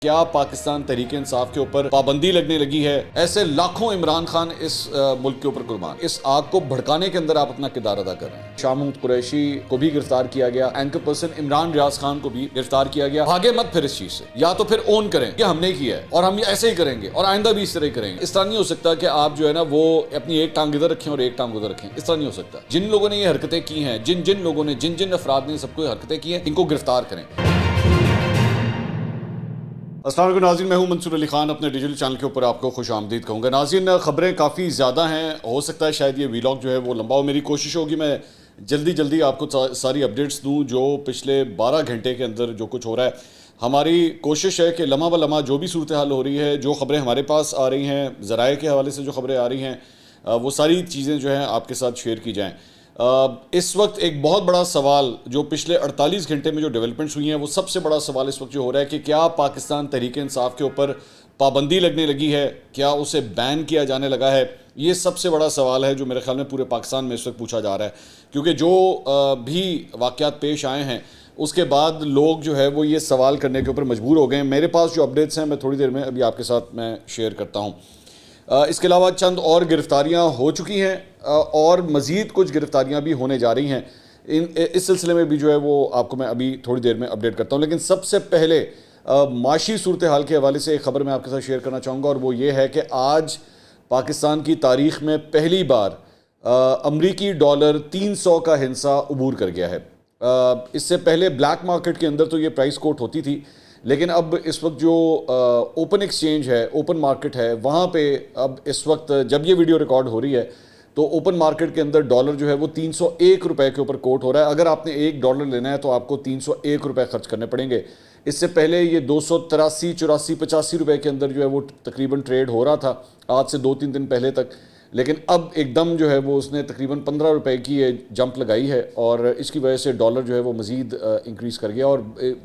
کیا پاکستان تحریک انصاف کے اوپر پابندی لگنے لگی ہے؟ ایسے لاکھوں عمران خان اس ملک کے اوپر قربان. اس آگ کو بھڑکانے کے اندر آپ اپنا کردار ادا کر رہے ہیں. شاہ محمود قریشی کو بھی گرفتار کیا گیا, اینکر پرسن عمران ریاض خان کو بھی گرفتار کیا گیا. بھاگے مت پھر اس چیز سے, یا تو پھر اون کریں کہ ہم نے کیا ہے اور ہم ایسے ہی کریں گے اور آئندہ بھی اس طرح ہی کریں گے. اس طرح نہیں ہو سکتا کہ آپ جو ہے نا وہ اپنی ایک ٹانگ ادھر رکھیں اور ایک ٹانگ ادھر رکھیں. اس طرح نہیں ہو سکتا. جن لوگوں نے یہ حرکتیں کی ہیں, جن لوگوں نے جن افراد نے سب کو حرکتیں کی ہیں, ان کو گرفتار کریں. السلام علیکم ناظرین, میں ہوں منصور علی خان. اپنے ڈیجیٹل چینل کے اوپر آپ کو خوش آمدید کہوں گا. ناظرین, خبریں کافی زیادہ ہیں, ہو سکتا ہے شاید یہ ویلاگ جو ہے وہ لمبا ہو. میری کوشش ہوگی میں جلدی آپ کو ساری اپڈیٹس دوں جو پچھلے 12 گھنٹے کے اندر جو کچھ ہو رہا ہے. ہماری کوشش ہے کہ لمحہ بلمحہ جو بھی صورتحال ہو رہی ہے, جو خبریں ہمارے پاس آ رہی ہیں, ذرائع کے حوالے سے جو خبریں آ رہی ہیں, وہ ساری چیزیں جو ہیں آپ کے ساتھ شیئر کی جائیں. اس وقت ایک بہت بڑا سوال جو پچھلے 48 گھنٹے میں جو ڈیولپمنٹس ہوئی ہیں, وہ سب سے بڑا سوال اس وقت جو ہو رہا ہے کہ کیا پاکستان تحریک انصاف کے اوپر پابندی لگنے لگی ہے, کیا اسے بین کیا جانے لگا ہے. یہ سب سے بڑا سوال ہے جو میرے خیال میں پورے پاکستان میں اس وقت پوچھا جا رہا ہے, کیونکہ جو بھی واقعات پیش آئے ہیں اس کے بعد لوگ جو ہے وہ یہ سوال کرنے کے اوپر مجبور ہو گئے ہیں. میرے پاس جو اپڈیٹس ہیں میں تھوڑی دیر میں ابھی آپ کے ساتھ میں شیئر کرتا ہوں. اس کے علاوہ چند اور گرفتاریاں ہو چکی ہیں اور مزید کچھ گرفتاریاں بھی ہونے جا رہی ہیں. اس سلسلے میں بھی جو ہے وہ آپ کو میں ابھی تھوڑی دیر میں اپڈیٹ کرتا ہوں. لیکن سب سے پہلے معاشی صورتحال کے حوالے سے ایک خبر میں آپ کے ساتھ شیئر کرنا چاہوں گا, اور وہ یہ ہے کہ آج پاکستان کی تاریخ میں پہلی بار امریکی ڈالر 300 کا ہندسہ عبور کر گیا ہے. اس سے پہلے بلیک مارکیٹ کے اندر تو یہ پرائس کوٹ ہوتی تھی, لیکن اب اس وقت جو اوپن ایکسچینج ہے, اوپن مارکیٹ ہے, وہاں پہ اب اس وقت جب یہ ویڈیو ریکارڈ ہو رہی ہے تو اوپن مارکیٹ کے اندر ڈالر جو ہے وہ 301 روپے کے اوپر کوٹ ہو رہا ہے. اگر آپ نے $1 لینا ہے تو آپ کو 301 روپے خرچ کرنے پڑیں گے. اس سے پہلے یہ 283, 84, 85 روپے کے اندر جو ہے وہ تقریباً ٹریڈ ہو رہا تھا آج سے 2-3 دن پہلے تک. لیکن اب ایک دم جو ہے وہ اس نے تقریباً 15 روپے کی یہ جمپ لگائی ہے, اور اس کی وجہ سے ڈالر جو ہے وہ مزید انکریز کر گیا. اور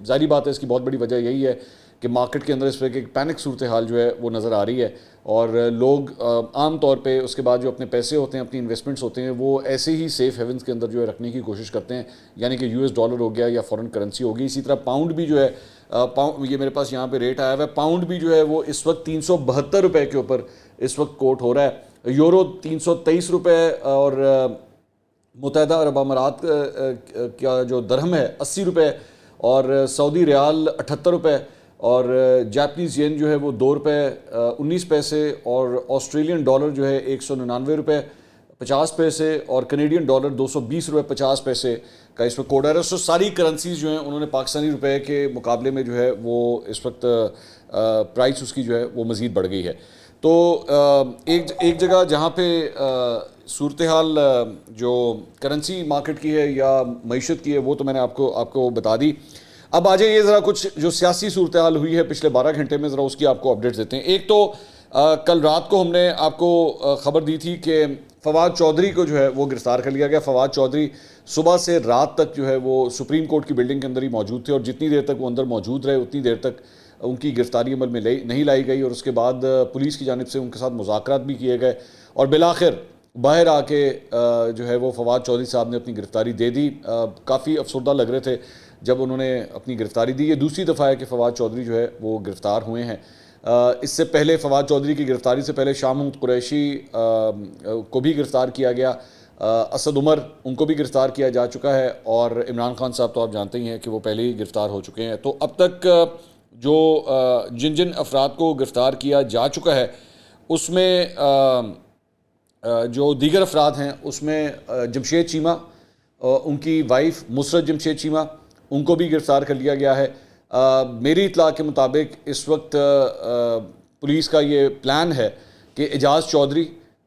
ظاہری بات ہے اس کی بہت بڑی وجہ یہی ہے کہ مارکیٹ کے اندر اس وقت ایک پینک صورتحال جو ہے وہ نظر آ رہی ہے, اور لوگ عام طور پہ اس کے بعد جو اپنے پیسے ہوتے ہیں, اپنی انویسٹمنٹس ہوتے ہیں, وہ ایسے ہی سیف ہیونز کے اندر جو ہے رکھنے کی کوشش کرتے ہیں, یعنی کہ $US ہو گیا یا فورن کرنسی ہوگی. اسی طرح پاؤنڈ بھی جو ہے, یہ میرے پاس یہاں پہ ریٹ آیا ہوا ہے, پاؤنڈ بھی جو ہے وہ اس وقت 372 روپے کے اوپر اس وقت کوٹ ہو رہا ہے. یورو 323 روپے, اور متحدہ عرب امارات کا جو درہم ہے 80 روپے, اور سعودی ریال 78 روپے, اور جاپنیز ین جو ہے وہ 2 روپے 19 پیسے, اور آسٹریلین ڈالر جو ہے 199 روپے 50 پیسے, اور کینیڈین ڈالر 220 روپے 50 پیسے کا اس وقت کوڈ آ رہا ہے. سو ساری کرنسیز جو ہیں انہوں نے پاکستانی روپے کے مقابلے میں جو ہے وہ اس وقت پرائس اس کی جو ہے وہ مزید بڑھ گئی ہے. تو ایک جگہ جہاں پہ صورتحال جو کرنسی مارکیٹ کی ہے یا معیشت کی ہے وہ تو میں نے آپ کو بتا دی. اب آ جائیے ذرا کچھ جو سیاسی صورتحال ہوئی ہے پچھلے 12 گھنٹے میں, ذرا اس کی آپ کو اپڈیٹ دیتے ہیں. ایک تو کل رات کو ہم نے آپ کو خبر دی تھی کہ فواد چودھری کو جو ہے وہ گرفتار کر لیا گیا. فواد چودھری صبح سے رات تک جو ہے وہ سپریم کورٹ کی بلڈنگ کے اندر ہی موجود تھے, اور جتنی دیر تک وہ اندر موجود رہے اتنی دیر تک ان کی گرفتاری عمل میں نہیں لائی گئی, اور اس کے بعد پولیس کی جانب سے ان کے ساتھ مذاکرات بھی کیے گئے, اور بالآخر باہر آ کے جو ہے وہ فواد چودھری صاحب نے اپنی گرفتاری دے دی. کافی افسردہ لگ رہے تھے جب انہوں نے اپنی گرفتاری دی. یہ دوسری دفعہ ہے کہ فواد چودھری جو ہے وہ گرفتار ہوئے ہیں. اس سے پہلے فواد چودھری کی گرفتاری سے پہلے شاہ محمود قریشی کو بھی گرفتار کیا گیا, اسد عمر ان کو بھی گرفتار کیا جا چکا ہے, اور عمران خان صاحب تو آپ جانتے ہی ہیں کہ وہ پہلے ہی گرفتار ہو چکے ہیں. تو اب تک جو جن افراد کو گرفتار کیا جا چکا ہے اس میں جو دیگر افراد ہیں اس میں جمشید چیمہ, ان کی وائف مسرت جمشید چیمہ, ان کو بھی گرفتار کر لیا گیا ہے. میری اطلاع کے مطابق اس وقت پولیس کا یہ پلان ہے کہ اعجاز چودھری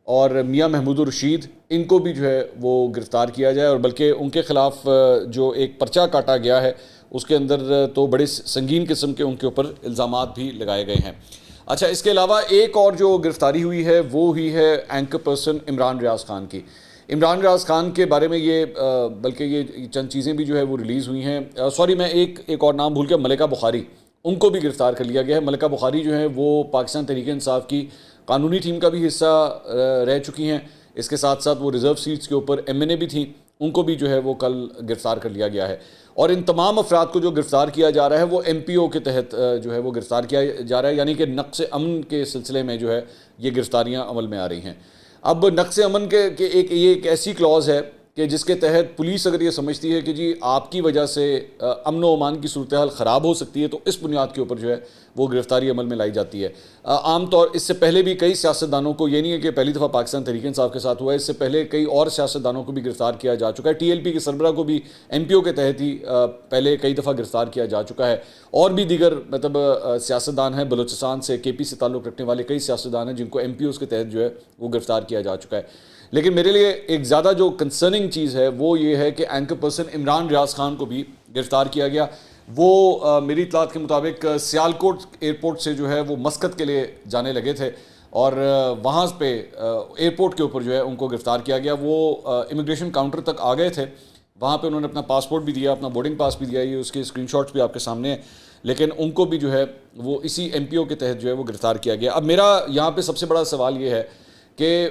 اور میاں محمود الرشید ان کو بھی جو ہے وہ گرفتار کیا جائے, اور بلکہ ان کے خلاف جو ایک پرچہ کاٹا گیا ہے اس کے اندر تو بڑے سنگین قسم کے ان کے اوپر الزامات بھی لگائے گئے ہیں. اچھا, اس کے علاوہ ایک اور جو گرفتاری ہوئی ہے وہ ہوئی ہے اینکر پرسن عمران ریاض خان کی. عمران ریاض خان کے بارے میں یہ بلکہ یہ چند چیزیں بھی جو ہے وہ ریلیز ہوئی ہیں. سوری, میں ایک اور نام بھول گیا, ملکہ بخاری, ان کو بھی گرفتار کر لیا گیا ہے. ملکہ بخاری جو ہے وہ پاکستان تحریک انصاف کی قانونی ٹیم کا بھی حصہ رہ چکی ہیں, اس کے ساتھ ساتھ وہ ریزرو سیٹس کے اوپر MNA بھی تھیں, ان کو بھی جو ہے وہ کل گرفتار کر لیا گیا ہے، اور ان تمام افراد کو جو گرفتار کیا جا رہا ہے وہ ایم پی او کے تحت جو ہے وہ گرفتار کیا جا رہا ہے، یعنی کہ نقص امن کے سلسلے میں جو ہے یہ گرفتاریاں عمل میں آ رہی ہیں۔ اب نقص امن کے یہ ایک ایسی کلوز ہے کہ جس کے تحت پولیس اگر یہ سمجھتی ہے کہ جی آپ کی وجہ سے امن و امان کی صورتحال خراب ہو سکتی ہے، تو اس بنیاد کے اوپر جو ہے وہ گرفتاری عمل میں لائی جاتی ہے۔ عام طور اس سے پہلے بھی کئی سیاستدانوں کو، یہ نہیں ہے کہ پہلی دفعہ پاکستان تحریک انصاف کے ساتھ ہوا ہے، اس سے پہلے کئی اور سیاستدانوں کو بھی گرفتار کیا جا چکا ہے۔ ٹی ایل پی کے سربراہ کو بھی ایم پی او کے تحت ہی پہلے کئی دفعہ گرفتار کیا جا چکا ہے، اور بھی دیگر مطلب سیاستدان ہیں، بلوچستان سے کے پی سے تعلق رکھنے والے کئی سیاستدان ہیں جن کو ایم پی اوز کے تحت جو ہے وہ گرفتار کیا جا چکا ہے۔ لیکن میرے لیے ایک زیادہ جو کنسرننگ چیز ہے وہ یہ ہے کہ اینکر پرسن عمران ریاض خان کو بھی گرفتار کیا گیا۔ وہ میری اطلاعات کے مطابق سیالکوٹ ایئرپورٹ سے جو ہے وہ مسقط کے لیے جانے لگے تھے، اور وہاں پہ ایئرپورٹ کے اوپر جو ہے ان کو گرفتار کیا گیا۔ وہ امیگریشن کاؤنٹر تک آ گئے تھے، وہاں پہ انہوں نے اپنا پاسپورٹ بھی دیا، اپنا بورڈنگ پاس بھی دیا، یہ اس کے اسکرین شاٹس بھی آپ کے سامنے ہیں، لیکن ان کو بھی جو ہے وہ اسی ایم پی او کے تحت جو ہے وہ گرفتار کیا گیا۔ اب میرا یہاں پہ سب سے بڑا سوال یہ ہے کہ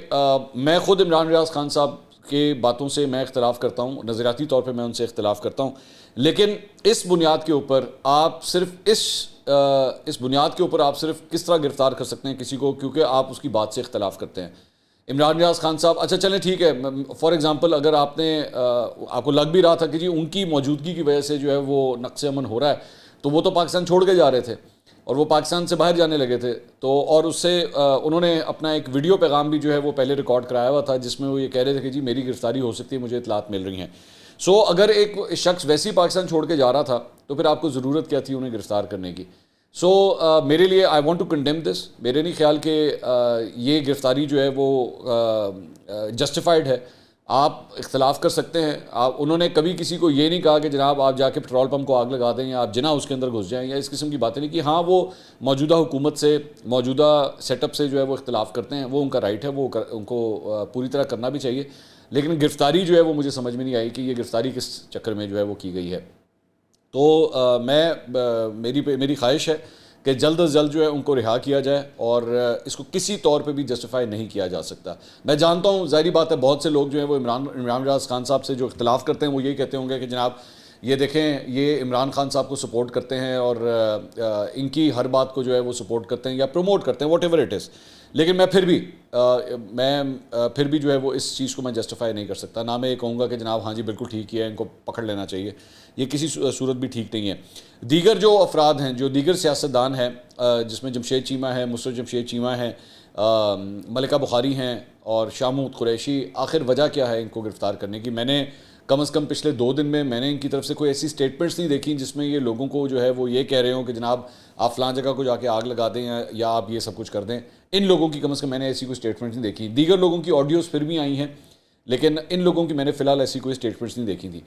میں خود عمران ریاض خان صاحب کے باتوں سے میں اختلاف کرتا ہوں، نظریاتی طور پہ میں ان سے اختلاف کرتا ہوں، لیکن اس بنیاد کے اوپر آپ صرف اس بنیاد کے اوپر آپ صرف کس طرح گرفتار کر سکتے ہیں کسی کو، کیونکہ آپ اس کی بات سے اختلاف کرتے ہیں۔ عمران ریاض خان صاحب، اچھا چلیں ٹھیک ہے، فار ایگزامپل اگر آپ کو لگ بھی رہا تھا کہ جی ان کی موجودگی کی وجہ سے جو ہے وہ نقص امن ہو رہا ہے، تو وہ تو پاکستان چھوڑ کے جا رہے تھے اور وہ پاکستان سے باہر جانے لگے تھے، تو اور اس سے انہوں نے اپنا ایک ویڈیو پیغام بھی جو ہے وہ پہلے ریکارڈ کرایا ہوا تھا جس میں وہ یہ کہہ رہے تھے کہ جی میری گرفتاری ہو سکتی ہے، مجھے اطلاعات مل رہی ہیں۔ سو اگر ایک شخص ویسے ہی پاکستان چھوڑ کے جا رہا تھا تو پھر آپ کو ضرورت کیا تھی انہیں گرفتار کرنے کی؟ سو میرے لیے آئی وانٹ ٹو کنڈیم دس، میرے نہیں خیال کہ یہ گرفتاری جو ہے وہ جسٹیفائڈ ہے۔ آپ اختلاف کر سکتے ہیں، انہوں نے کبھی کسی کو یہ نہیں کہا کہ جناب آپ جا کے پٹرول پمپ کو آگ لگا دیں یا آپ جناح اس کے اندر گھس جائیں یا اس قسم کی باتیں نہیں کی۔ ہاں وہ موجودہ حکومت سے، موجودہ سیٹ اپ سے جو ہے وہ اختلاف کرتے ہیں، وہ ان کا رائٹ ہے، وہ ان کو پوری طرح کرنا بھی چاہیے، لیکن گرفتاری جو ہے وہ مجھے سمجھ میں نہیں آئی کہ یہ گرفتاری کس چکر میں جو ہے وہ کی گئی ہے۔ تو میری خواہش ہے کہ جلد از جلد جو ہے ان کو رہا کیا جائے، اور اس کو کسی طور پہ بھی جسٹیفائی نہیں کیا جا سکتا۔ میں جانتا ہوں، ظاہری بات ہے، بہت سے لوگ جو ہیں وہ عمران ریاض خان صاحب سے جو اختلاف کرتے ہیں وہ یہی کہتے ہوں گے کہ جناب یہ دیکھیں یہ عمران خان صاحب کو سپورٹ کرتے ہیں اور ان کی ہر بات کو جو ہے وہ سپورٹ کرتے ہیں یا پروموٹ کرتے ہیں، واٹ ایور اٹ از، لیکن میں پھر بھی جو ہے وہ اس چیز کو میں جسٹیفائی نہیں کر سکتا۔ نہ میں یہ کہوں گا کہ جناب ہاں جی بالکل ٹھیک ہے، ان کو پکڑ لینا چاہیے، یہ کسی صورت بھی ٹھیک نہیں ہے۔ دیگر جو افراد ہیں، جو دیگر سیاستدان ہیں، جس میں جمشید چیمہ ہے، مسرور جمشید چیمہ ہیں، ملکہ بخاری ہیں اور شاہ محمود قریشی، آخر وجہ کیا ہے ان کو گرفتار کرنے کی؟ میں نے کم از کم پچھلے 2 دن میں نے ان کی طرف سے کوئی ایسی سٹیٹمنٹس نہیں دیکھی جس میں یہ لوگوں کو جو ہے وہ یہ کہہ رہے ہوں کہ جناب آپ فلاں جگہ کو جا کے آگ لگا دیں یا آپ یہ سب کچھ کر دیں۔ ان لوگوں کی کم از کم میں نے ایسی کوئی سٹیٹمنٹس نہیں دیکھی۔ دیگر لوگوں کی آڈیوز پھر بھی آئی ہیں، لیکن ان لوگوں کی میں نے فی الحال ایسی کوئی سٹیٹمنٹس نہیں دیکھی تھی۔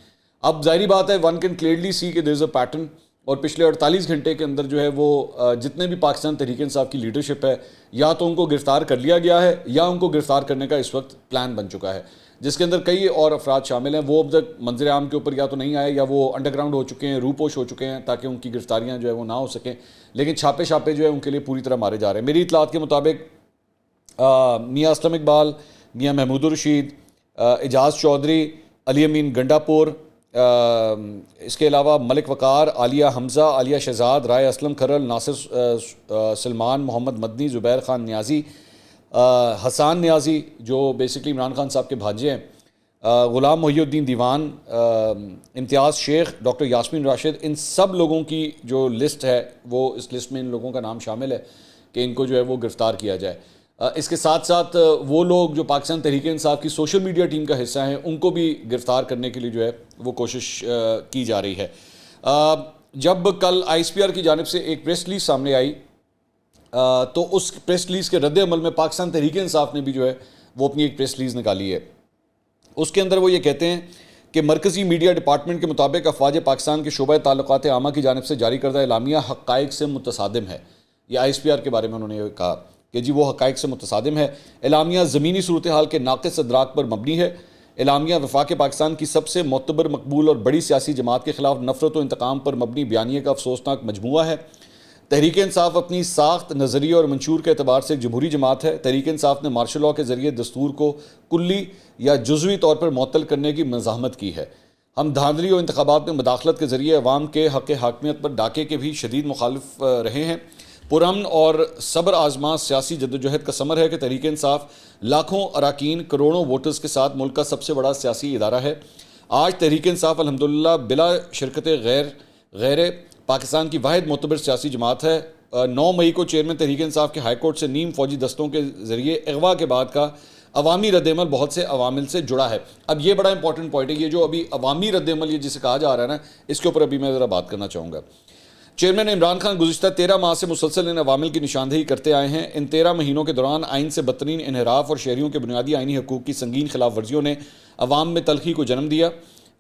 اب ظاہری بات ہے، ون کین کلیئرلی سی کہ دیر از اے پیٹرن، اور پچھلے 48 گھنٹے کے اندر جو ہے وہ جتنے بھی پاکستان تحریک انصاف کی لیڈرشپ ہے، یا تو ان کو گرفتار کر لیا گیا ہے یا ان کو گرفتار کرنے کا اس وقت پلان بن چکا ہے، جس کے اندر کئی اور افراد شامل ہیں۔ وہ اب تک منظر عام کے اوپر یا تو نہیں آئے یا وہ انڈر گراؤنڈ ہو چکے ہیں، روپوش ہو چکے ہیں تاکہ ان کی گرفتاریاں جو ہے وہ نہ ہو سکیں، لیکن چھاپے جو ہے ان کے لیے پوری طرح مارے جا رہے ہیں۔ میری اطلاعات کے مطابق میاں اسلم اقبال، میاں محمود الرشید، اعجاز چودھری، علی امین گنڈا پور، اس کے علاوہ ملک وقار، عالیہ حمزہ، عالیہ شہزاد، رائے اسلم کھرل، ناصر سلمان، محمد مدنی، زبیر خان نیازی، حسان نیازی جو بیسکلی عمران خان صاحب کے بھانجے ہیں، غلام محی الدین دیوان، امتیاز شیخ، ڈاکٹر یاسمین راشد، ان سب لوگوں کی جو لسٹ ہے وہ اس لسٹ میں ان لوگوں کا نام شامل ہے کہ ان کو جو ہے وہ گرفتار کیا جائے۔ اس کے ساتھ ساتھ وہ لوگ جو پاکستان تحریک انصاف کی سوشل میڈیا ٹیم کا حصہ ہیں ان کو بھی گرفتار کرنے کے لیے جو ہے وہ کوشش کی جا رہی ہے۔ جب کل آئی ایس پی آر کی جانب سے ایک پریس ریلیز سامنے آئی تو اس پریس ریلیز کے رد عمل میں پاکستان تحریک انصاف نے بھی جو ہے وہ اپنی ایک پریس ریلیز نکالی ہے۔ اس کے اندر وہ یہ کہتے ہیں کہ مرکزی میڈیا ڈپارٹمنٹ کے مطابق افواج پاکستان کے شعبہ تعلقات عامہ کی جانب سے جاری کردہ اعلامیہ حقائق سے متصادم ہے۔ یہ آئی ایس پی آر کے بارے میں انہوں نے کہا کہ جی وہ حقائق سے متصادم ہے، اعلامیہ زمینی صورتحال کے ناقص ادراک پر مبنی ہے، اعلامیہ وفاق پاکستان کی سب سے معتبر، مقبول اور بڑی سیاسی جماعت کے خلاف نفرت و انتقام پر مبنی بیانیے کا افسوسناک مجموعہ ہے، تحریک انصاف اپنی ساخت، نظریے اور منشور کے اعتبار سے ایک جمہوری جماعت ہے۔ تحریک انصاف نے مارشل لاء کے ذریعے دستور کو کلی یا جزوی طور پر معطل کرنے کی مزاحمت کی ہے۔ ہم دھاندلی اور انتخابات میں مداخلت کے ذریعے عوام کے حق حاکمیت پر ڈاکے کے بھی شدید مخالف رہے ہیں۔ پرامن اور صبر آزما سیاسی جدوجہد کا ثمر ہے کہ تحریک انصاف لاکھوں اراکین، کروڑوں ووٹرز کے ساتھ ملک کا سب سے بڑا سیاسی ادارہ ہے۔ آج تحریک انصاف الحمدللہ بلا شرکت غیر پاکستان کی واحد معتبر سیاسی جماعت ہے۔ 9 مئی کو چیئرمین تحریک انصاف کے ہائی کورٹ سے نیم فوجی دستوں کے ذریعے اغوا کے بعد کا عوامی رد عمل بہت سے عوامل سے جڑا ہے۔ اب یہ بڑا امپورٹنٹ پوائنٹ ہے، یہ جو ابھی عوامی رد عمل یہ جسے کہا جا رہا ہے نا، اس کے اوپر ابھی میں ذرا بات کرنا چاہوں گا۔ چیئرمین عمران خان گزشتہ 13 ماہ سے مسلسل ان عوامل کی نشاندہی کرتے آئے ہیں۔ ان 13 مہینوں کے دوران آئین سے بدترین انحراف اور شہریوں کے بنیادی آئینی حقوق کی سنگین خلاف ورزیوں نے عوام میں تلخی کو جنم دیا۔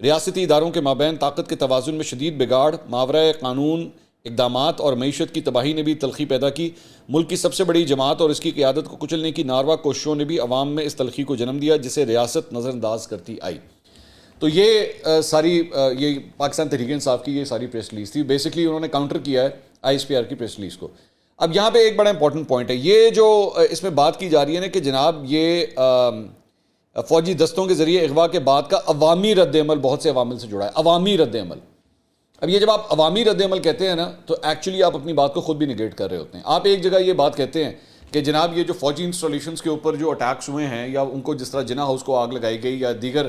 ریاستی اداروں کے مابین طاقت کے توازن میں شدید بگاڑ، ماورائے قانون اقدامات اور معیشت کی تباہی نے بھی تلخی پیدا کی۔ ملک کی سب سے بڑی جماعت اور اس کی قیادت کو کچلنے کی ناروا کوششوں نے بھی عوام میں اس تلخی کو جنم دیا، جسے ریاست نظر انداز کرتی آئی۔ تو یہ ساری یہ پاکستان تحریک انصاف کی یہ ساری پریس ریلیز تھی۔ بیسکلی انہوں نے کاؤنٹر کیا ہے آئی ایس پی آر کی پریس ریلیز کو۔ اب یہاں پہ ایک بڑا امپورٹنٹ پوائنٹ ہے، یہ جو اس میں بات کی جا رہی ہے نا کہ جناب یہ فوجی دستوں کے ذریعے اغوا کے بعد کا عوامی رد عمل بہت سے عوامل سے جڑا ہے۔ عوامی رد عمل، اب یہ جب آپ عوامی رد عمل کہتے ہیں نا تو ایکچولی آپ اپنی بات کو خود بھی نگیٹ کر رہے ہوتے ہیں۔ آپ ایک جگہ یہ بات کہتے ہیں کہ جناب یہ جو فوجی انسٹالیشنز کے اوپر جو اٹیکس ہوئے ہیں یا ان کو جس طرح جناح ہاؤس کو آگ لگائی گئی یا دیگر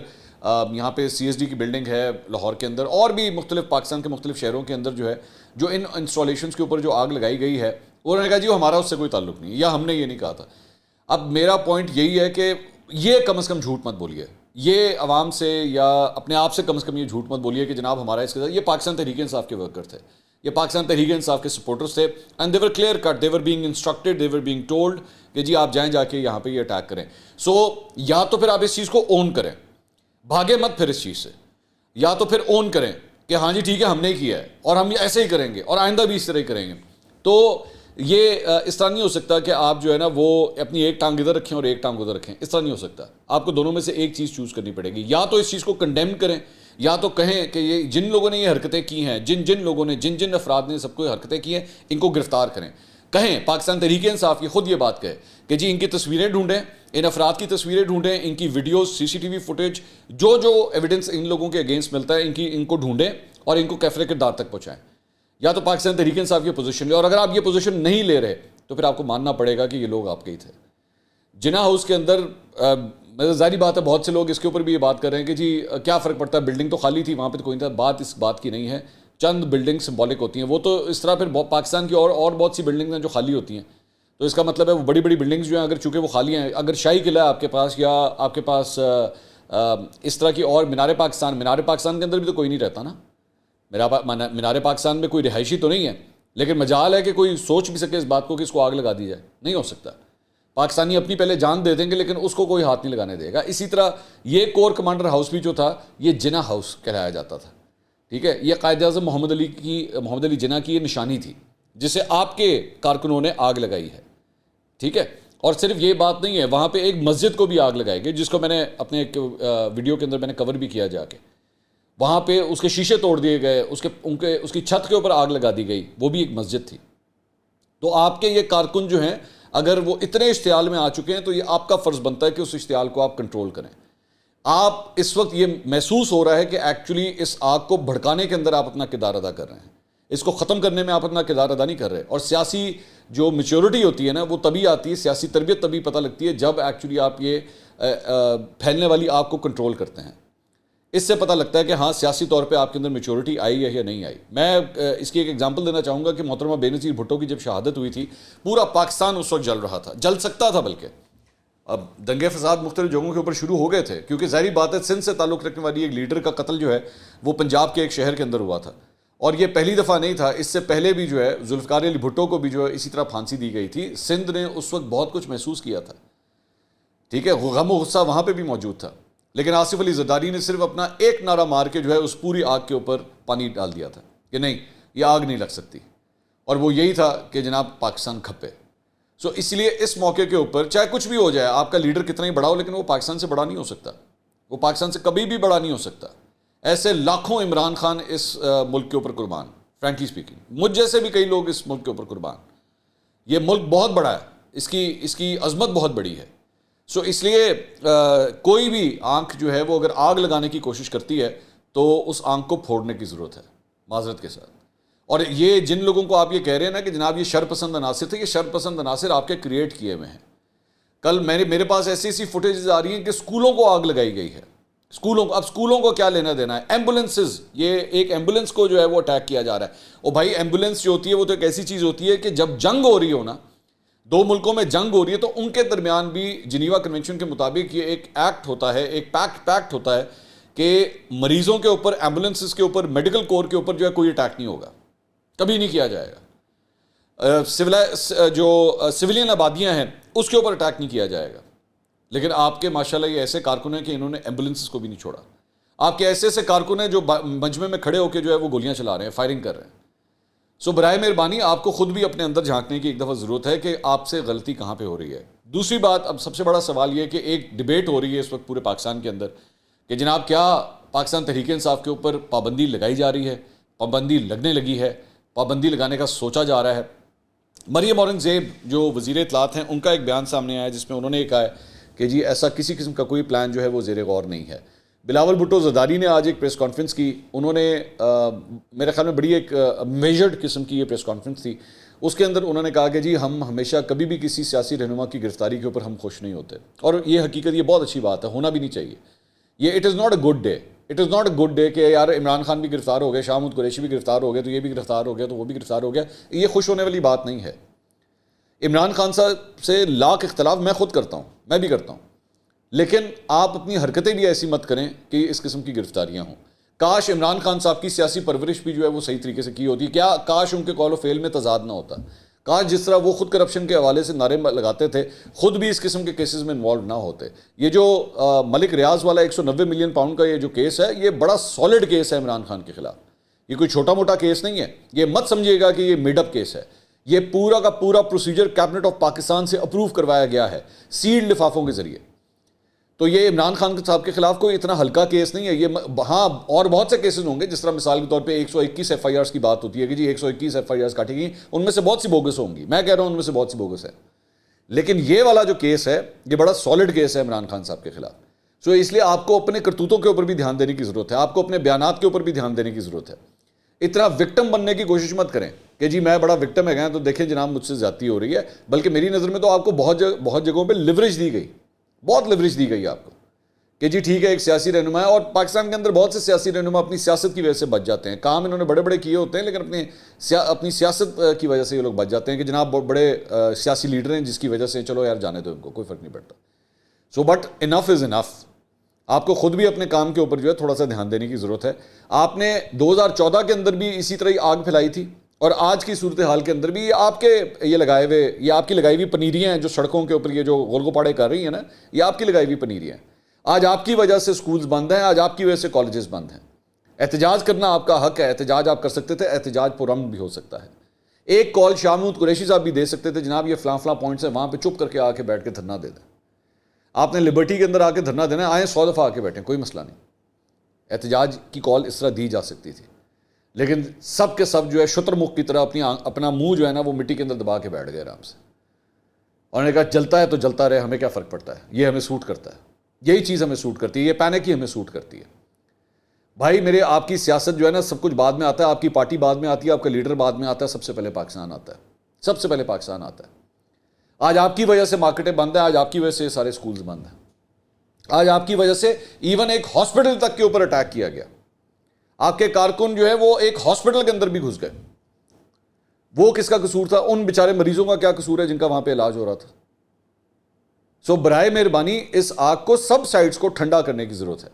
یہاں پہ سی ایس ڈی کی بلڈنگ ہے لاہور کے اندر اور بھی مختلف پاکستان کے مختلف شہروں کے اندر جو ہے جو ان انسٹالیشنز کے اوپر جو آگ لگائی گئی ہے، انہوں نے کہا جی ہمارا اس سے کوئی تعلق نہیں یا ہم نے یہ نہیں کہا تھا۔ اب میرا پوائنٹ یہی ہے کہ یہ کم از کم جھوٹ مت بولیے، یہ عوام سے یا اپنے آپ سے کم از کم یہ جھوٹ مت بولیے کہ جناب ہمارا اس کے ساتھ، یہ پاکستان تحریک انصاف کے ورکر تھے، یہ پاکستان تحریک انصاف کے سپورٹرز تھے، and they were clear cut, they were being instructed, they were being told کہ جی آپ جائیں جا کے یہاں پہ یہ اٹیک کریں۔ سو یا تو پھر آپ اس چیز کو اون کریں، بھاگے مت پھر اس چیز سے، یا تو پھر اون کریں کہ ہاں جی ٹھیک ہے ہم نے کیا ہے اور ہم ایسے ہی کریں گے اور آئندہ بھی اس طرح ہی کریں گے۔ تو یہ اس طرح نہیں ہو سکتا کہ آپ جو ہے نا وہ اپنی ایک ٹانگ ادھر رکھیں اور ایک ٹانگ ادھر رکھیں، اس طرح نہیں ہو سکتا۔ آپ کو دونوں میں سے ایک چیز چوز کرنی پڑے گی، یا تو اس چیز کو کنڈیم کریں یا تو کہیں کہ یہ جن لوگوں نے یہ حرکتیں کی ہیں، جن لوگوں نے جن افراد نے سب کو حرکتیں کی ہیں ان کو گرفتار کریں۔ کہیں پاکستان تحریک انصاف کی خود یہ بات کہے کہ جی ان کی تصویریں ڈھونڈیں، ان افراد کی تصویریں ڈھونڈیں، ان کی ویڈیوز، سی سی ٹی وی فوٹیج، جو ایویڈنس ان لوگوں کے اگینسٹ ملتا ہے ان کو ڈھونڈیں اور ان کو کیفرے کردار تک پہنچائیں۔ یا تو پاکستان تحریک انصاف کی پوزیشن لے، اور اگر آپ یہ پوزیشن نہیں لے رہے تو پھر آپ کو ماننا پڑے گا کہ یہ لوگ آپ کے ہی تھے۔ جناح ہاؤس کے اندر ظاہری بات ہے بہت سے لوگ اس کے اوپر بھی یہ بات کر رہے ہیں کہ جی کیا فرق پڑتا ہے، بلڈنگ تو خالی تھی، وہاں پہ تو کوئی نہیں تھا۔ بات اس بات کی نہیں ہے، چند بلڈنگ سمبولک ہوتی ہیں، وہ تو اس طرح پھر پاکستان کی اور بہت سی بلڈنگز ہیں جو خالی ہوتی ہیں، تو اس کا مطلب ہے وہ بڑی بڑی بلڈنگز جو ہیں اگر چونکہ وہ خالی ہیں، اگر شاہی قلعہ آپ کے پاس یا آپ کے پاس اس طرح کی اور مینار پاکستان کے اندر بھی تو کوئی نہیں رہتا نا، مینار پاکستان میں کوئی رہائشی تو نہیں ہے، لیکن مجال ہے کہ کوئی سوچ بھی سکے اس بات کو کہ اس کو آگ لگا دی جائے، نہیں ہو سکتا۔ پاکستانی اپنی پہلے جان دے دیں گے لیکن اس کو کوئی ہاتھ نہیں لگانے دے گا۔ اسی طرح یہ کور کمانڈر ہاؤس بھی جو تھا یہ جناح ہاؤس کہلایا جاتا تھا، ٹھیک ہے، یہ قائد اعظم محمد علی جناح کی یہ نشانی تھی جسے آپ کے کارکنوں نے آگ لگائی ہے، ٹھیک ہے۔ اور صرف یہ بات نہیں ہے، وہاں پہ ایک مسجد کو بھی آگ لگائی گئی جس کو میں نے اپنے ایک ویڈیو کے اندر میں نے کور بھی کیا جا کے، وہاں پہ اس کے شیشے توڑ دیے گئے، اس کی چھت کے اوپر آگ لگا دی گئی، وہ بھی ایک مسجد تھی۔ تو آپ کے یہ کارکن جو ہیں اگر وہ اتنے اشتعال میں آ چکے ہیں تو یہ آپ کا فرض بنتا ہے کہ اس اشتعال کو آپ کنٹرول کریں۔ آپ اس وقت یہ محسوس ہو رہا ہے کہ ایکچولی اس آگ کو بھڑکانے کے اندر آپ اپنا کردار ادا کر رہے ہیں، اس کو ختم کرنے میں آپ اپنا کردار ادا نہیں کر رہے، اور سیاسی جو میچورٹی ہوتی ہے نا وہ تبھی آتی ہے، سیاسی تربیت تبھی پتہ لگتی ہے جب ایکچولی آپ یہ پھیلنے والی آگ کو کنٹرول کرتے ہیں۔ اس سے پتہ لگتا ہے کہ ہاں سیاسی طور پہ آپ کے اندر میچورٹی آئی ہے یا نہیں آئی۔ میں اس کی ایک ایگزامپل دینا چاہوں گا کہ محترمہ بے نظیر بھٹو کی جب شہادت ہوئی تھی پورا پاکستان اس وقت جل رہا تھا، جل سکتا تھا، بلکہ اب دنگے فساد مختلف جگہوں کے اوپر شروع ہو گئے تھے کیونکہ ظاہری بات ہے سندھ سے تعلق رکھنے والی ایک لیڈر کا قتل جو ہے وہ پنجاب کے ایک شہر کے اندر ہوا تھا، اور یہ پہلی دفعہ نہیں تھا، اس سے پہلے بھی جو ہے ذوالفقار علی بھٹو کو بھی جو ہے اسی طرح پھانسی دی گئی تھی۔ سندھ نے اس وقت بہت کچھ محسوس کیا تھا، ٹھیک ہے، غم و غصہ وہاں پہ بھی موجود تھا، لیکن آصف علی زرداری نے صرف اپنا ایک نعرہ مار کے جو ہے اس پوری آگ کے اوپر پانی ڈال دیا تھا کہ نہیں یہ آگ نہیں لگ سکتی، اور وہ یہی تھا کہ جناب پاکستان کھپے۔ سو اس لیے اس موقع کے اوپر چاہے کچھ بھی ہو جائے، آپ کا لیڈر کتنا ہی بڑا ہو لیکن وہ پاکستان سے بڑا نہیں ہو سکتا، وہ پاکستان سے کبھی بھی بڑا نہیں ہو سکتا۔ ایسے لاکھوں عمران خان اس ملک کے اوپر قربان، فرینکلی اسپیکنگ. مجھ جیسے بھی کئی لوگ اس ملک کے اوپر قربان. یہ ملک بہت بڑا ہے, اس کی عظمت بہت بڑی ہے. سو اس لیے کوئی بھی آنکھ جو ہے وہ اگر آگ لگانے کی کوشش کرتی ہے تو اس آنکھ کو پھوڑنے کی ضرورت ہے معذرت کے ساتھ. اور یہ جن لوگوں کو آپ یہ کہہ رہے ہیں نا کہ جناب یہ شر پسند عناصر تھے, یہ شر پسند عناصر آپ کے کریٹ کیے ہوئے ہیں. کل میرے پاس ایسی فوٹیجز آ رہی ہیں کہ اسکولوں کو آگ لگائی گئی ہے. اب اسکولوں کو کیا لینا دینا ہے. ایمبولینسز, یہ ایک ایمبولینس کو جو ہے وہ اٹیک کیا جا رہا ہے. اور بھائی ایمبولینس جو ہوتی ہے وہ تو ایک ایسی چیز ہوتی ہے کہ جب جنگ ہو رہی ہو نا, دو ملکوں میں جنگ ہو رہی ہے, تو ان کے درمیان بھی جنیوا کنونشن کے مطابق یہ ایک ایکٹ ہوتا ہے, ایک پیکٹ ہوتا ہے کہ مریضوں کے اوپر, ایمبولینسز کے اوپر, میڈیکل کور کے اوپر جو ہے کوئی اٹیک نہیں ہوگا, کبھی نہیں کیا جائے گا. جو سویلین آبادیاں ہیں اس کے اوپر اٹیک نہیں کیا جائے گا. لیکن آپ کے ماشاءاللہ یہ ایسے کارکن ہیں کہ انہوں نے ایمبولینسز کو بھی نہیں چھوڑا. آپ کے ایسے کارکن ہیں جو مجمع میں کھڑے ہو کے جو ہے وہ گولیاں چلا رہے ہیں, فائرنگ کر رہے ہیں. سو برائے مہربانی آپ کو خود بھی اپنے اندر جھانکنے کی ایک دفعہ ضرورت ہے کہ آپ سے غلطی کہاں پہ ہو رہی ہے. دوسری بات, اب سب سے بڑا سوال یہ کہ ایک ڈیبیٹ ہو رہی ہے اس وقت پورے پاکستان کے اندر کہ جناب کیا پاکستان تحریک انصاف کے اوپر پابندی لگائی جا رہی ہے, پابندی لگنے لگی ہے, پابندی لگانے کا سوچا جا رہا ہے. مریم اورنگزیب جو وزیر اطلاعات ہیں, ان کا ایک بیان سامنے آیا جس میں انہوں نے یہ کہا ہے کہ جی ایسا کسی قسم کا کوئی پلان جو ہے وہ زیر غور نہیں ہے. بلاول بھٹو زرداری نے آج ایک پریس کانفرنس کی. انہوں نے میرے خیال میں بڑی ایک میجرڈ قسم کی یہ پریس کانفرنس تھی. اس کے اندر انہوں نے کہا کہ جی ہم ہمیشہ کبھی بھی کسی سیاسی رہنما کی گرفتاری کے اوپر ہم خوش نہیں ہوتے, اور یہ حقیقت, یہ بہت اچھی بات ہے, ہونا بھی نہیں چاہیے. یہ it is not a good day, it is not a good day کہ یار عمران خان بھی گرفتار ہو گئے, شاہ محمود قریشی بھی گرفتار ہو گئے, تو یہ بھی گرفتار ہو گیا, تو وہ بھی گرفتار ہو گیا. یہ خوش ہونے والی بات نہیں ہے. عمران خان صاحب سے لاکھ اختلاف میں خود کرتا ہوں, میں بھی کرتا ہوں, لیکن آپ اپنی حرکتیں بھی ایسی مت کریں کہ اس قسم کی گرفتاریاں ہوں. کاش عمران خان صاحب کی سیاسی پرورش بھی جو ہے وہ صحیح طریقے سے کی ہوتی. کیا کاش ان کے قول و فعل میں تضاد نہ ہوتا. کاش جس طرح وہ خود کرپشن کے حوالے سے نعرے لگاتے تھے, خود بھی اس قسم کے کیسز میں انوالو نہ ہوتے. یہ جو ملک ریاض والا 190 ملین پاؤنڈ کا یہ جو کیس ہے, یہ بڑا سالڈ کیس ہے عمران خان کے خلاف. یہ کوئی چھوٹا موٹا کیس نہیں ہے. یہ مت سمجھیے گا کہ یہ میڈ اپ کیس ہے. یہ پورا کا پورا پروسیجر کیبنٹ آف پاکستان سے اپروو کروایا گیا ہے سیلڈ لفافوں کے ذریعے. تو یہ عمران خان صاحب کے خلاف کوئی اتنا ہلکا کیس نہیں ہے. یہ ہاں اور بہت سے کیسز ہوں گے, جس طرح مثال کے طور پہ 121 ایف آئی آرز کی بات ہوتی ہے کہ جی 121 ایف آئی آرز کاٹی گئی, ان میں سے بہت سی بوگس ہوں گی. میں کہہ رہا ہوں ان میں سے بہت سی بوگس ہے, لیکن یہ والا جو کیس ہے یہ بڑا سالڈ کیس ہے عمران خان صاحب کے خلاف. سو اس لیے آپ کو اپنے کرتوتوں کے اوپر بھی دھیان دینے کی ضرورت ہے, آپ کو اپنے بیانات کے اوپر بھی دھیان دینے کی ضرورت ہے. اتنا وکٹم بننے کی کوشش مت کریں کہ جی میں بڑا وکٹم ہے گیا تو دیکھیں جناب مجھ سے زیادتی ہو رہی ہے. بلکہ میری نظر میں تو آپ کو بہت جگہوں پہ لیوریج دی گئی, بہت لیوریج دی گئی آپ کو کہ جی ٹھیک ہے ایک سیاسی رہنما ہے. اور پاکستان کے اندر بہت سے سیاسی رہنما اپنی سیاست کی وجہ سے بچ جاتے ہیں. کام انہوں نے بڑے بڑے کیے ہوتے ہیں, لیکن اپنی سیاست کی وجہ سے یہ لوگ بچ جاتے ہیں کہ جناب بڑے سیاسی لیڈر ہیں جس کی وجہ سے چلو یار جانے دو, ان کو کوئی فرق نہیں پڑتا. سو بٹ انف از انف. آپ کو خود بھی اپنے کام کے اوپر جو ہے تھوڑا سا دھیان دینے کی ضرورت ہے. آپ نے 2014 کے اندر بھی اسی طرح ہی آگ پھیلائی تھی, اور آج کی صورتحال کے اندر بھی آپ کے یہ آپ کی لگائی ہوئی پنیریاں ہیں جو سڑکوں کے اوپر یہ جو غول گپاڑے کر رہی ہیں نا, یہ آپ کی لگائی ہوئی پنیریاں ہیں. آج آپ کی وجہ سے سکولز بند ہیں, آج آپ کی وجہ سے کالجز بند ہیں. احتجاج کرنا آپ کا حق ہے, احتجاج آپ کر سکتے تھے, احتجاج پرامن بھی ہو سکتا ہے. ایک کال شاہ محمود قریشی صاحب بھی دے سکتے تھے, جناب یہ فلاں فلاں پوائنٹس ہیں, وہاں پہ چپ کر کے آ کے بیٹھ کے دھرنا دے دیں. آپ نے لبرٹی کے اندر آ کے دھرنا دینا, آئیں 100 دفعہ آ کے بیٹھیں, کوئی مسئلہ نہیں. احتجاج کی کال اس طرح دی جا سکتی تھی, لیکن سب کے سب جو ہے شتر مکھ کی طرح اپنا منہ جو ہے نا وہ مٹی کے اندر دبا کے بیٹھ گئے آرام سے, اور نے کہا جلتا ہے تو جلتا رہے, ہمیں کیا فرق پڑتا ہے, یہ ہمیں سوٹ کرتا ہے, یہی چیز ہمیں سوٹ کرتی ہے, یہ پینک ہی ہمیں سوٹ کرتی ہے. بھائی میرے آپ کی سیاست جو ہے نا سب کچھ بعد میں آتا ہے, آپ کی پارٹی بعد میں آتی ہے, آپ کا لیڈر بعد میں آتا ہے, سب سے پہلے پاکستان آتا ہے, سب سے پہلے پاکستان آتا ہے. آج آپ کی وجہ سے مارکیٹیں بند ہیں, آج آپ کی وجہ سے سارے سکولز بند ہیں, آج آپ کی وجہ سے ایون ایک ہاسپٹل تک کے اوپر اٹیک کیا گیا. آپ کے کارکن جو ہے وہ ایک ہاسپٹل کے اندر بھی گھس گئے. وہ کس کا قصور تھا؟ ان بیچارے مریضوں کا کیا قصور ہے جن کا وہاں پہ علاج ہو رہا تھا؟ سو برائے مہربانی اس آگ کو سب سائڈز کو ٹھنڈا کرنے کی ضرورت ہے,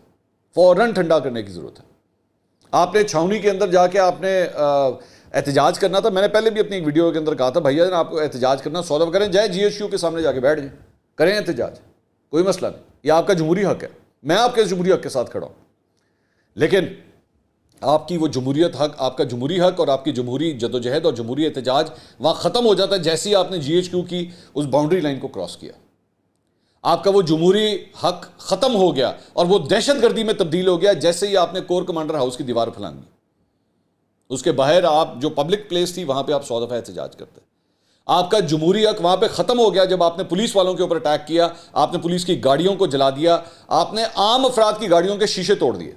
فوراً ٹھنڈا کرنے کی ضرورت ہے. آپ نے چھاؤنی کے اندر جا کے آپ نے احتجاج کرنا تھا. میں نے پہلے بھی اپنی ایک ویڈیو کے اندر کہا تھا بھائی آپ کو احتجاج کرنا 100 دفعہ کریں, جائے GSU کے سامنے جا کے بیٹھ جائیں, کریں احتجاج, کوئی مسئلہ نہیں, یہ آپ کا جمہوری حق ہے, میں آپ کے جمہوری حق کے ساتھ کھڑا ہوں. لیکن آپ کی وہ جمہوریت حق, آپ کا جمہوری حق اور آپ کی جمہوری جدوجہد اور جمہوری احتجاج وہاں ختم ہو جاتا ہے جیسے ہی آپ نے GHQ کی اس باؤنڈری لائن کو کراس کیا. آپ کا وہ جمہوری حق ختم ہو گیا اور وہ دہشت گردی میں تبدیل ہو گیا جیسے ہی آپ نے کور کمانڈر ہاؤس کی دیوار پھلانگی. اس کے باہر آپ جو پبلک پلیس تھی وہاں پہ آپ 100 دفعہ احتجاج کرتے. آپ کا جمہوری حق وہاں پہ ختم ہو گیا جب آپ نے پولیس والوں کے اوپر اٹیک کیا, آپ نے پولیس کی گاڑیوں کو جلا دیا, آپ نے عام افراد کی گاڑیوں کے شیشے توڑ دیے.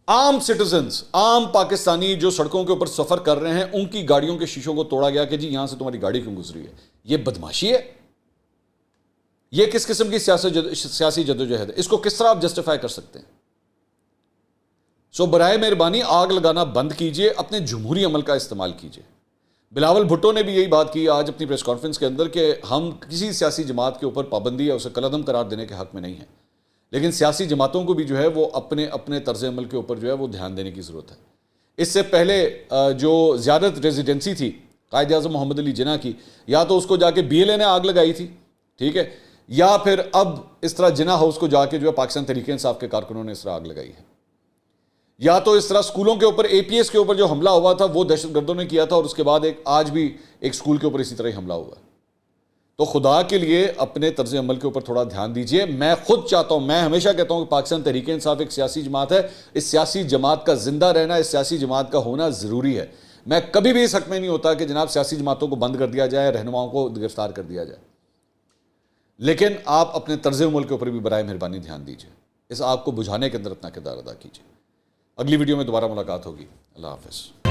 عام سٹیزنز, عام پاکستانی جو سڑکوں کے اوپر سفر کر رہے ہیں, ان کی گاڑیوں کے شیشوں کو توڑا گیا کہ جی یہاں سے تمہاری گاڑی کیوں گزری ہے. یہ بدماشی ہے. یہ کس قسم کی سیاسی جدوجہد ہے؟ اس کو کس طرح آپ جسٹیفائی کر سکتے ہیں؟ سو برائے مہربانی آگ لگانا بند کیجئے, اپنے جمہوری عمل کا استعمال کیجئے. بلاول بھٹو نے بھی یہی بات کی آج اپنی پریس کانفرنس کے اندر کہ ہم کسی سیاسی جماعت کے اوپر پابندی ہے اسے کالعدم قرار دینے کے حق میں نہیں ہیں, لیکن سیاسی جماعتوں کو بھی جو ہے وہ اپنے طرز عمل کے اوپر جو ہے وہ دھیان دینے کی ضرورت ہے. اس سے پہلے جو زیادت ریزیڈنسی تھی قائد اعظم محمد علی جناح کی, یا تو اس کو جا کے بی ایل اے نے آگ لگائی تھی, ٹھیک ہے, یا پھر اب اس طرح جناح ہاؤس کو جا کے جو ہے پاکستان تحریک انصاف کے کارکنوں نے اس طرح آگ لگائی ہے, یا تو اس طرح سکولوں کے اوپر اے پی ایس کے اوپر جو حملہ ہوا تھا وہ دہشت گردوں نے کیا تھا, اور اس کے بعد آج بھی ایک سکول کے اوپر اسی طرح حملہ ہوا. تو خدا کے لیے اپنے طرز عمل کے اوپر تھوڑا دھیان دیجئے. میں خود چاہتا ہوں, میں ہمیشہ کہتا ہوں کہ پاکستان تحریک انصاف ایک سیاسی جماعت ہے. اس سیاسی جماعت کا زندہ رہنا, اس سیاسی جماعت کا ہونا ضروری ہے. میں کبھی بھی اس حق میں نہیں ہوتا کہ جناب سیاسی جماعتوں کو بند کر دیا جائے, رہنماؤں کو گرفتار کر دیا جائے, لیکن آپ اپنے طرز عمل کے اوپر بھی برائے مہربانی دھیان دیجئے. اس آگ کو بجھانے کے اندر اپنا کردار ادا کیجئے. اگلی ویڈیو میں دوبارہ ملاقات ہوگی. اللہ حافظ.